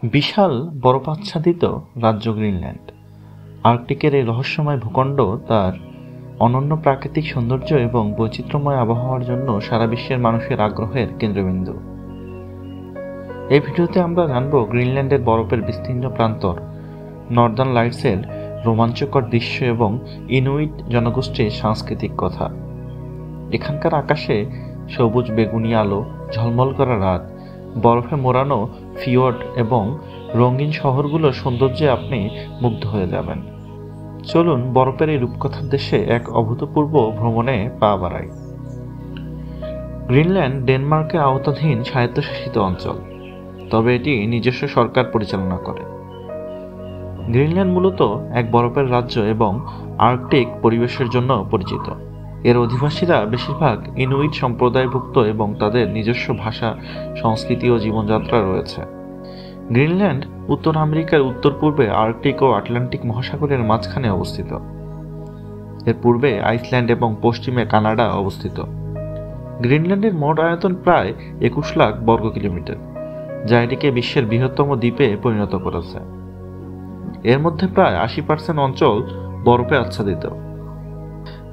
বিশাল বরফাচ্ছাদিত রাজ্য গ্রিনল্যান্ড। আর্কটিকের এই রহস্যময় ভূখণ্ড তার অনন্য প্রাকৃতিক সৌন্দর্য এবং বৈচিত্র্যময় আবহাওয়ার জন্য সারা বিশ্বের মানুষের আগ্রহের কেন্দ্রবিন্দু। এই ভিডিওতে আমরা জানব গ্রিনল্যান্ডের বরফের বিস্তীর্ণ প্রান্তর, নর্দার্ন লাইটসের রোমাঞ্চকর দৃশ্য এবং ইনুইট জনগোষ্ঠীর সাংস্কৃতিক কথা। এখানকার আকাশে সবুজ বেগুনি আলো, ঝলমল করা রাত, বরফে মোড়ানো ফিওর্ড এবং রঙিন শহরগুলোর সৌন্দর্যে আপনি মুগ্ধ হয়ে যাবেন। চলুন বরফের এই রূপকথার দেশে এক অভূতপূর্ব ভ্রমণে পা বাড়াই। গ্রিনল্যান্ড ডেনমার্কের আওতাধীন স্বায়ত্তশাসিত অঞ্চল, তবে এটি নিজস্ব সরকার পরিচালনা করে। গ্রিনল্যান্ড মূলত এক বরফের রাজ্য এবং আর্কটিক পরিবেশের জন্য পরিচিত। এর অধিবাসীরা বেশিরভাগ ইনুইট সম্প্রদায়ভুক্ত এবং তাদের নিজস্ব ভাষা, সংস্কৃতি ও জীবনযাত্রা রয়েছে। গ্রিনল্যান্ড উত্তর আমেরিকার উত্তর পূর্বে আর্কটিক ও আটলান্টিক মহাসাগরের মাঝখানে অবস্থিত। এর পূর্বে আইসল্যান্ড এবং পশ্চিমে কানাডা অবস্থিত। গ্রিনল্যান্ডের মোট আয়তন প্রায় 21 লাখ বর্গ কিলোমিটার, যা এটিকে বিশ্বের বৃহত্তম দ্বীপে পরিণত করেছে। এর মধ্যে প্রায় 80% অঞ্চল বরফে আচ্ছাদিত।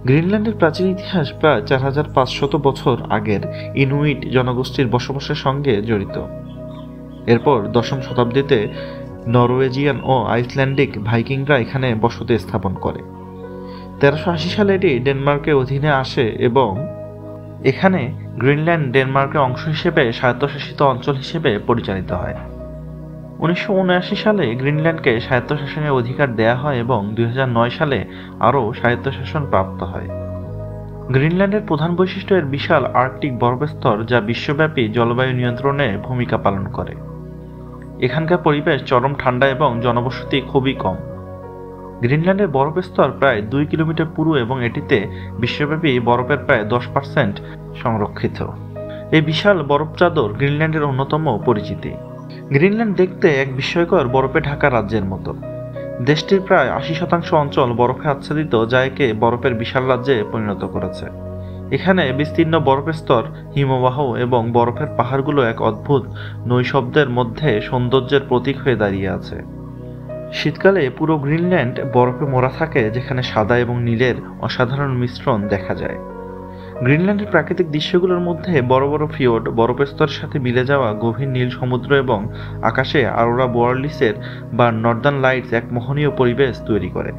গ্রিনল্যান্ডের প্রাচীন ইতিহাস প্রায় 4500 বছর আগের ইনুইট জনগোষ্ঠীর বসবাসের সঙ্গে জড়িত। এরপর 10ম শতাব্দীতে নরওয়েজিয়ান ও আইসল্যান্ডিক ভাইকিংরা এখানে বসতি স্থাপন করে। 1380 সালে এটি ডেনমার্কের অধীনে আসে এবং এখানে গ্রিনল্যান্ড ডেনমার্কের অংশ হিসেবে স্বায়ত্তশাসিত অঞ্চল হিসেবে পরিচালিত হয়। 1979 সালে গ্রিনল্যান্ডকে স্বায়ত্তশাসনের অধিকার দেয়া হয় এবং 2009 সালে আরও স্বায়ত্তশাসন প্রাপ্ত হয়। গ্রিনল্যান্ডের প্রধান বৈশিষ্ট্য এর বিশাল আর্কটিক বরফস্তর, যা বিশ্বব্যাপী জলবায়ু নিয়ন্ত্রণে ভূমিকা পালন করে। এখানকার পরিবেশ চরম ঠান্ডা এবং জনবসতি খুবই কম। গ্রিনল্যান্ডের বরফস্তর প্রায় 2 কিলোমিটার পুরু এবং এটিতে বিশ্বব্যাপী বরফের প্রায় 10% সংরক্ষিত। এই বিশাল বরফ চাদর গ্রিনল্যান্ডের অন্যতম পরিচিতি। গ্রিনল্যান্ড দেখতে এক বিস্ময়কর বরফে ঢাকা রাজ্যের মতো। দেশটির প্রায় 80% অঞ্চল বরফে আচ্ছাদিত, যা একে বরফের বিশাল রাজ্যে পরিণত করেছে। এখানে বিস্তীর্ণ বরফের স্তর, হিমবাহ এবং বরফের পাহাড়গুলো এক অদ্ভুত নৈশব্দের মধ্যে সৌন্দর্যের প্রতীক হয়ে দাঁড়িয়ে আছে। শীতকালে পুরো গ্রিনল্যান্ড বরফে মোড়া থাকে, যেখানে সাদা এবং নীলের অসাধারণ মিশ্রণ দেখা যায়। গ্রিনল্যান্ডের প্রাকৃতিক দৃশ্যগুলোর মধ্যে বড় বড় ফিওর্ড, বরফের স্তরের সাথে মিলে যাওয়া গভীর নীল সমুদ্র এবং আকাশে অরোরা বোরালিসের বা নর্দার্ন লাইটস এক মোহনীয় পরিবেশ তৈরি করে।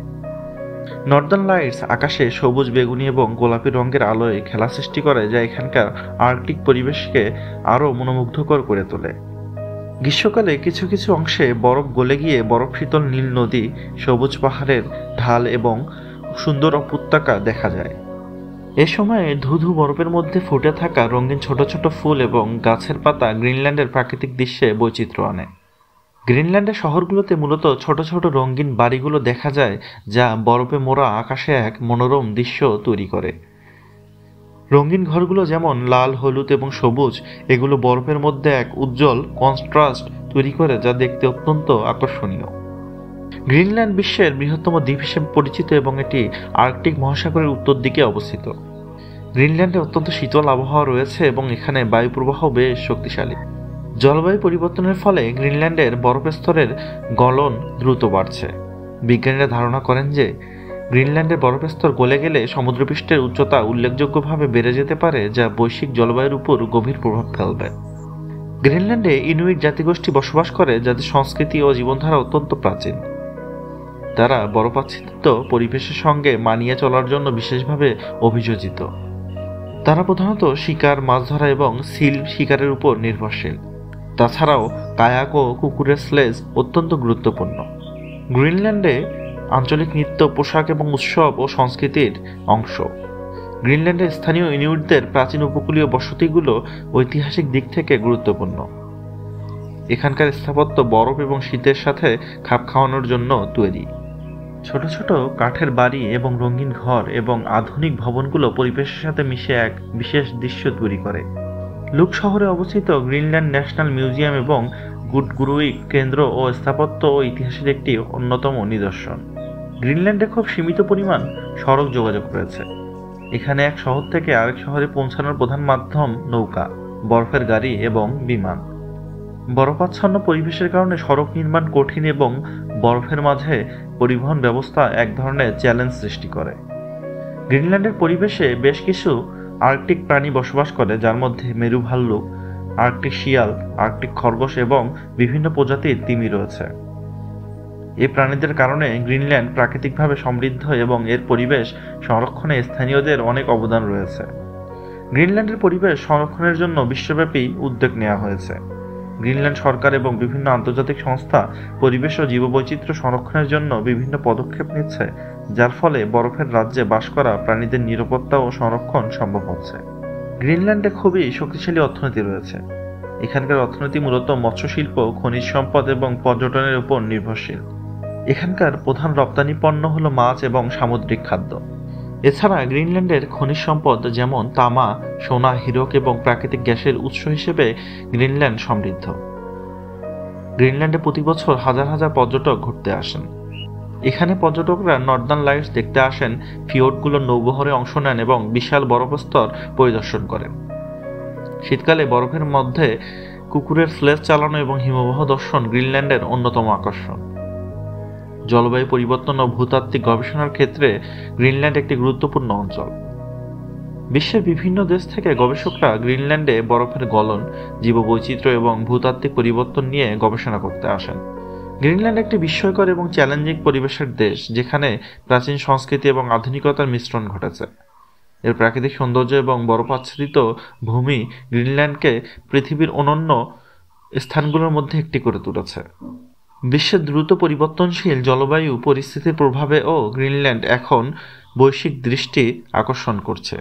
নর্দার্ন লাইটস আকাশে সবুজ, বেগুনি এবং গোলাপি রঙের আলোয় খেলা সৃষ্টি করে, যা এখানকার আর্কটিক পরিবেশকে আরও মনোমুগ্ধকর করে তোলে। গ্রীষ্মকালে কিছু কিছু অংশে বরফ গলে গিয়ে বরফ শীতল নীল নদী, সবুজ পাহাড়ের ঢাল এবং সুন্দর উপত্যকা দেখা যায়। এ সময়ে ধুধু বরফের মধ্যে ফুটে থাকা রঙিন ছোট ছোট ফুল এবং গাছের পাতা গ্রিনল্যান্ডের প্রাকৃতিক দৃশ্যে বৈচিত্র্য আনে। গ্রিনল্যান্ডের শহরগুলোতে মূলত ছোট ছোট রঙিন বাড়িগুলো দেখা যায়, যা বরফে মোড়া আকাশে এক মনোরম দৃশ্য তৈরি করে। রঙিন ঘরগুলো যেমন লাল, হলুদ এবং সবুজ, এগুলো বরফের মধ্যে এক উজ্জ্বল কন্ট্রাস্ট তৈরি করে, যা দেখতে অত্যন্ত আকর্ষণীয়। গ্রিনল্যান্ড বিশ্বের বৃহত্তম দ্বীপ হিসেবে পরিচিত এবং এটি আর্কটিক মহাসাগরের উত্তর দিকে অবস্থিত। গ্রিনল্যান্ডে অত্যন্ত শীতল আবহাওয়া রয়েছে এবং এখানে বায়ু প্রবাহ বেশ শক্তিশালী। জলবায়ু পরিবর্তনের ফলে গ্রিনল্যান্ডের বরফের স্তরের গলন দ্রুত বাড়ছে। বিজ্ঞানীরা ধারণা করেন যে গ্রিনল্যান্ডের বরফের স্তর গলে গেলে সমুদ্রপৃষ্ঠের উচ্চতা উল্লেখযোগ্যভাবে বেড়ে যেতে পারে, যা বৈশ্বিক জলবায়ুর উপর গভীর প্রভাব ফেলবে। গ্রিনল্যান্ডে ইনুইট জাতিগোষ্ঠী বসবাস করে, যাদের সংস্কৃতি ও জীবনধারা অত্যন্ত প্রাচীন। তারা বরফাচ্ছাদিত পরিবেশের সঙ্গে মানিয়ে চলার জন্য বিশেষভাবে অভিযোজিত। তারা প্রধানত শিকার, মাছ ধরা এবং সিল শিকারের উপর নির্ভরশীল। তাছাড়াও কায়াক ও কুকুরের স্লেজ অত্যন্ত গুরুত্বপূর্ণ। গ্রিনল্যান্ডে আঞ্চলিক নৃত্য, পোশাক এবং উৎসব ও সংস্কৃতির অংশ। গ্রিনল্যান্ডের স্থানীয় ইনুইটদের প্রাচীন উপকূলীয় বসতিগুলো ঐতিহাসিক দিক থেকে গুরুত্বপূর্ণ। এখানকার স্থাপত্য বরফ এবং শীতের সাথে খাপ খাওয়ানোর জন্য তৈরি। ছোট ছোট কাঠের বাড়ি এবং রঙিন ঘর এবং আধুনিক ভবনগুলো পরিবেশের সাথে মিশে এক বিশেষ দৃশ্য তৈরি করে। লুক শহরে অবস্থিত গ্রিনল্যান্ড ন্যাশনাল মিউজিয়াম এবং গুটগুরুইক কেন্দ্র ও স্থাপত্য ও ইতিহাসের একটি অন্যতম নিদর্শন। গ্রিনল্যান্ডে খুব সীমিত পরিমাণ সড়ক যোগাযোগ রয়েছে। এখানে এক শহর থেকে আরেক শহরে পৌঁছানোর প্রধান মাধ্যম নৌকা, বরফের গাড়ি এবং বিমান। বরফাচ্ছন্ন পরিবেশের কারণে সড়ক নির্মাণ কঠিন এবং বরফের মাঝে পরিবহন ব্যবস্থা এক ধরনের চ্যালেঞ্জ সৃষ্টি করে। গ্রিনল্যান্ডের পরিবেশে বেশ কিছু আর্কটিক প্রাণী বসবাস করে, যার মধ্যে মেরু ভাল্লুক, আর্কটিক শিয়াল, আর্কটিক খরগোশ এবং বিভিন্ন প্রজাতির তিমি রয়েছে। এই প্রাণীদের কারণে গ্রিনল্যান্ড প্রাকৃতিকভাবে সমৃদ্ধ এবং এর পরিবেশ সংরক্ষণে স্থানীয়দের অনেক অবদান রয়েছে। গ্রিনল্যান্ডের পরিবেশ সংরক্ষণের জন্য বিশ্বব্যাপী উদ্যোগ নেওয়া হয়েছে। গ্রিনল্যান্ড সরকার এবং বিভিন্ন আন্তর্জাতিক সংস্থা পরিবেশ ও জীববৈচিত্র্য সংরক্ষণের জন্য বিভিন্ন পদক্ষেপ নিচ্ছে, যার ফলে বরফের রাজ্যে বাস করা প্রাণীদের নিরাপত্তা ও সংরক্ষণ সম্ভব হচ্ছে। গ্রিনল্যান্ডে খুবই শক্তিশালী অর্থনীতি রয়েছে। এখানকার অর্থনীতি মূলত মৎস্য শিল্প, খনিজ সম্পদ এবং পর্যটনের উপর নির্ভরশীল। এখানকার প্রধান রপ্তানি পণ্য হল মাছ এবং সামুদ্রিক খাদ্য। এছাড়া গ্রিনল্যান্ডের খনিজ সম্পদ যেমন তামা, সোনা, হীরক এবং প্রাকৃতিক গ্যাসের উৎস হিসেবে গ্রিনল্যান্ড সমৃদ্ধ। গ্রিনল্যান্ডে প্রতি বছর হাজার হাজার পর্যটক ঘুরতে আসেন। এখানে পর্যটকরা নর্দার্ন লাইটস দেখতে আসেন, ফিওর্ডগুলোর নৌবহরে অংশ নেন এবং বিশাল বরফস্তর পরিদর্শন করেন। শীতকালে বরফের মধ্যে কুকুরের স্লেজ চালানো এবং হিমবাহ দর্শন গ্রিনল্যান্ডের অন্যতম আকর্ষণ। জলবায়ু পরিবর্তন ও ভূতাত্ত্বিক গবেষণার ক্ষেত্রে গ্রিনল্যান্ড একটি গুরুত্বপূর্ণ অঞ্চল। বিশ্বের বিভিন্ন দেশ থেকে গবেষকরা গ্রিনল্যান্ডে বরফের গলন, জীববৈচিত্র্য এবং ভূতাত্ত্বিক পরিবর্তন নিয়ে গবেষণা করতে আসেন। গ্রিনল্যান্ড একটি বিস্ময়কর এবং চ্যালেঞ্জিং পরিবেশের দেশ, যেখানে প্রাচীন সংস্কৃতি এবং আধুনিকতার মিশ্রণ ঘটেছে। এর প্রাকৃতিক সৌন্দর্য এবং বরফাচ্ছাদিত ভূমি গ্রিনল্যান্ডকে পৃথিবীর অনন্য স্থানগুলোর মধ্যে একটি করে তুলেছে। বিশ্বের দ্রুত পরিবর্তনশীল জলবায়ু পরিস্থিতির প্রভাবেও গ্রিনল্যান্ড এখন বৈশ্বিক দৃষ্টি আকর্ষণ করছে।